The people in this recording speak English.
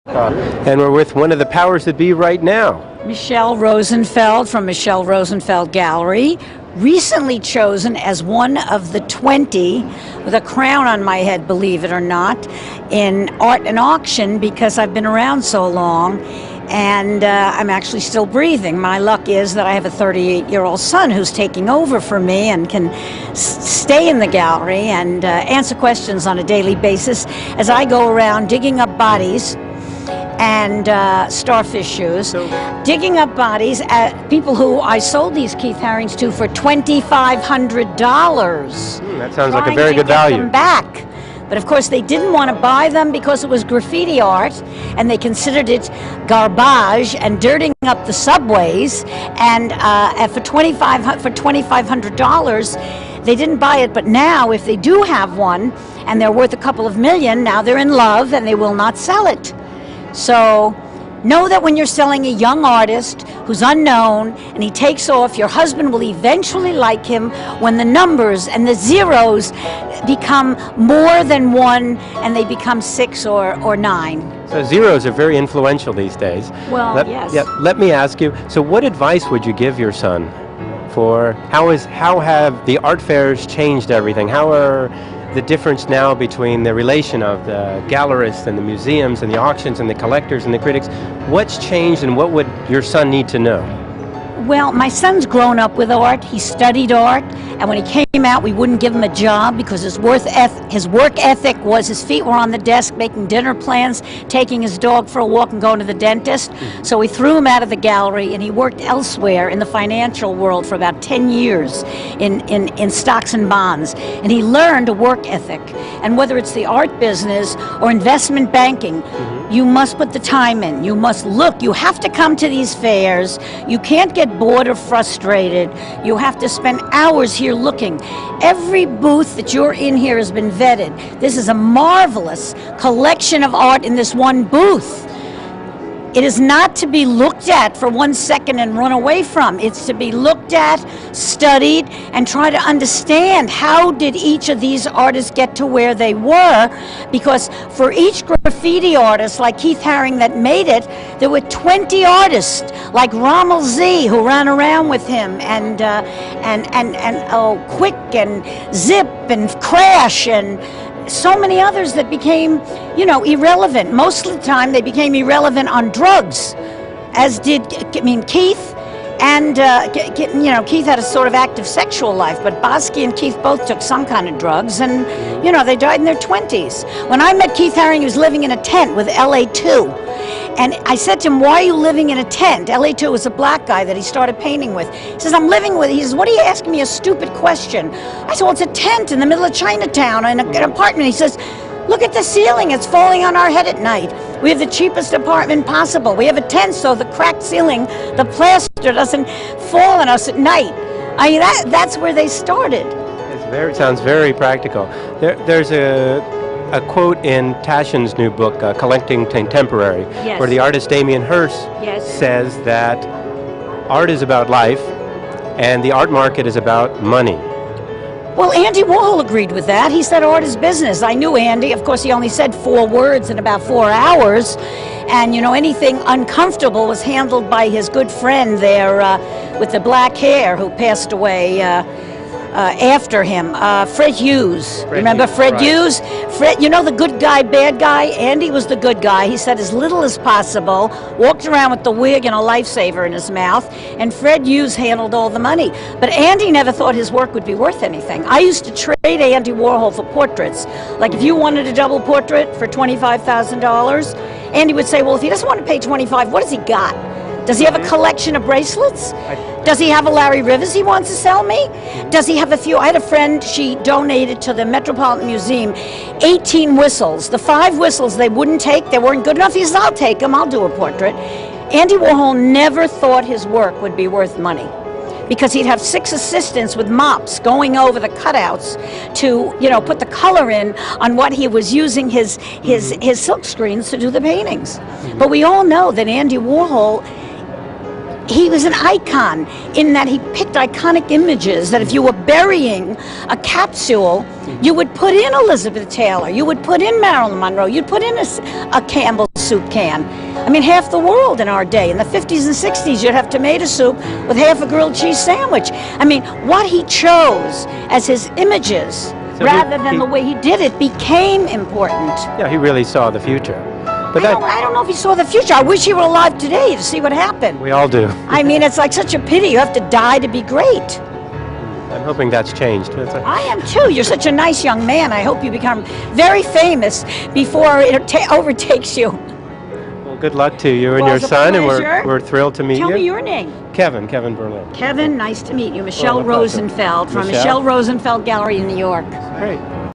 And we're with one of the powers that be right now. Michelle Rosenfeld from Michelle Rosenfeld Gallery, recently chosen as one of the 20, with a crown on my head, believe it or not, in art and auction because I've been around so long and I'm actually still breathing. My luck is that I have a 38-year-old son who's taking over for me and can stay in the gallery and answer questions on a daily basis as I go around digging up bodies and starfish shoes, digging up bodies at people who I sold these Keith Haring's to for $2,500. That sounds like a very good value. Them back. But of course they didn't want to buy them because it was graffiti art and they considered it garbage and dirtying up the subways, and for $2,500 they didn't buy it. But now if they do have one and they're worth a couple of million, now they're in love and they will not sell it. So know that when you're selling a young artist who's unknown and he takes off, your husband will eventually like him when the numbers and the zeros become more than one and they become 6 or 9. So zeros are very influential these days. Well, yes. Yeah, let me ask you, so what advice would you give your son for how have the art fairs changed everything? How are the difference now between the relation of the gallerists and the museums and the auctions and the collectors and the critics? What's changed and what would your son need to know? Well, my son's grown up with art. He studied art, and when he came out, we wouldn't give him a job because his work ethic was his feet were on the desk making dinner plans, taking his dog for a walk and going to the dentist. So we threw him out of the gallery, and he worked elsewhere in the financial world for about 10 years in stocks and bonds. And he learned a work ethic. And whether it's the art business or investment banking, you must put the time in. You must look. You have to come to these fairs. You can't get bored or frustrated. You have to spend hours here looking. Every booth that you're in here has been vetted. This is a marvelous collection of art in this one booth. It is not to be looked at for 1 second and run away from. It's to be looked at, studied, and try to understand how did each of these artists get to where they were, because for each graffiti artist like Keith Haring that made it, there were 20 artists like Rommel Z who ran around with him, and Quick and Zip and Crash and so many others that became, irrelevant. Most of the time they became irrelevant on drugs, as did, Keith. And, Keith had a sort of active sexual life, but Bosky and Keith both took some kind of drugs, and, they died in their 20s. When I met Keith Haring, he was living in a tent with LA2. And I said to him, why are you living in a tent? LA2 was a black guy that he started painting with. He says, I'm living with, he says, what are you asking me a stupid question? I said, well, it's a tent in the middle of Chinatown in an apartment. He says, look at the ceiling, it's falling on our head at night. We have the cheapest apartment possible. We have a tent so the cracked ceiling, the plaster doesn't fall on us at night. I mean, that's where they started. It sounds very practical. There's a quote in Taschen's new book, Collecting Contemporary, yes, where the artist Damien Hirst yes, says that art is about life and the art market is about money. Well, Andy Warhol agreed with that. He said art is business. I knew Andy. Of course, he only said 4 words in about 4 hours. And, anything uncomfortable was handled by his good friend there with the black hair who passed away after him, Fred Hughes. Remember Fred Hughes? Fred, the good guy, bad guy? Andy was the good guy. He said as little as possible, walked around with the wig and a lifesaver in his mouth, and Fred Hughes handled all the money. But Andy never thought his work would be worth anything. I used to trade Andy Warhol for portraits. Like if you wanted a double portrait for $25,000, Andy would say, well, if he doesn't want to pay $25,000, what has he got? Does he have a collection of bracelets? Does he have a Larry Rivers he wants to sell me? Does he have a few? I had a friend, she donated to the Metropolitan Museum 18 whistles. The 5 whistles they wouldn't take, they weren't good enough. He says, I'll take them, I'll do a portrait. Andy Warhol never thought his work would be worth money, because he'd have 6 assistants with mops going over the cutouts to, put the color in on what he was using his silk screens to do the paintings. But we all know that Andy Warhol he was an icon in that he picked iconic images that if you were burying a capsule, you would put in Elizabeth Taylor, you would put in Marilyn Monroe, you'd put in a Campbell's soup can. I mean, half the world in our day, in the 50s and 60s, you'd have tomato soup with half a grilled cheese sandwich. I mean, what he chose as his images, rather than the way he did it, became important. Yeah, he really saw the future. But I don't know if he saw the future. I wish he were alive today to see what happened. We all do. I mean, it's like such a pity. You have to die to be great. I'm hoping that's changed. I am too. You're such a nice young man. I hope you become very famous before it overtakes you. Well, good luck to you and your son, and we're thrilled to meet you. Tell me your name. Kevin Berlin. Kevin, nice to meet you. Michelle Rosenfeld from Michelle Rosenfeld Gallery in New York. Great.